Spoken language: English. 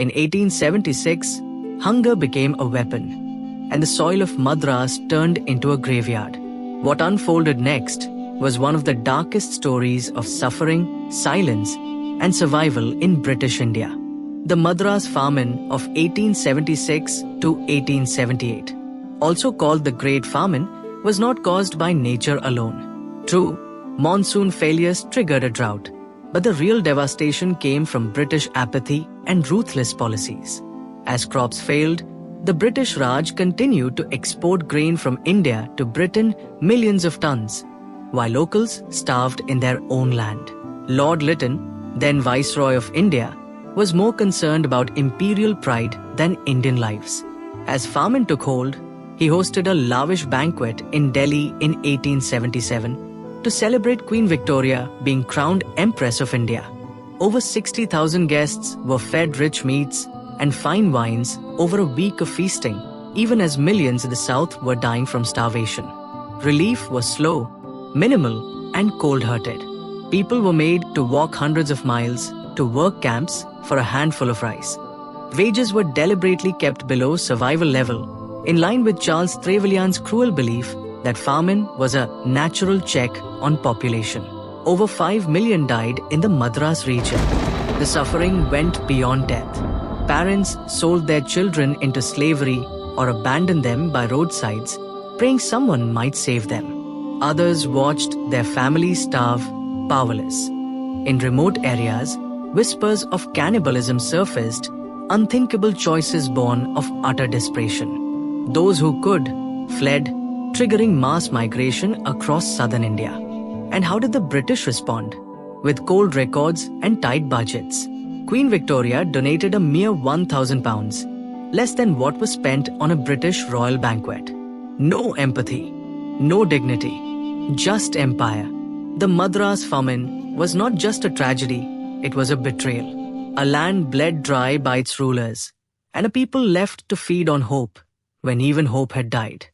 In 1876, hunger became a weapon, and the soil of Madras turned into a graveyard. What unfolded next was one of the darkest stories of suffering, silence, and survival in British India. The Madras Famine of 1876 to 1878, also called the Great Famine, was not caused by nature alone. True, monsoon failures triggered a drought, but the real devastation came from British apathy and ruthless policies. As crops failed, the British Raj continued to export grain from India to Britain, millions of tons, while locals starved in their own land. Lord Lytton, then Viceroy of India, was more concerned about imperial pride than Indian lives. As famine took hold, he hosted a lavish banquet in Delhi in 1877 to celebrate Queen Victoria being crowned Empress of India. Over 60,000 guests were fed rich meats and fine wines over a week of feasting, even as millions in the south were dying from starvation. Relief was slow, minimal, and cold-hearted. People were made to walk hundreds of miles to work camps for a handful of rice. Wages were deliberately kept below survival level, in line with Charles Trevelyan's cruel belief that famine was a natural check on population. Over 5 million died in the Madras region. The suffering went beyond death. Parents sold their children into slavery or abandoned them by roadsides, praying someone might save them. Others watched their families starve, powerless. In remote areas, whispers of cannibalism surfaced, unthinkable choices born of utter desperation. Those who could fled, triggering mass migration across southern India. And how did the British respond? With cold records and tight budgets, Queen Victoria donated a mere £1,000, less than what was spent on a British royal banquet. No empathy, no dignity, just empire. The Madras Famine was not just a tragedy, it was a betrayal. A land bled dry by its rulers, and a people left to feed on hope when even hope had died.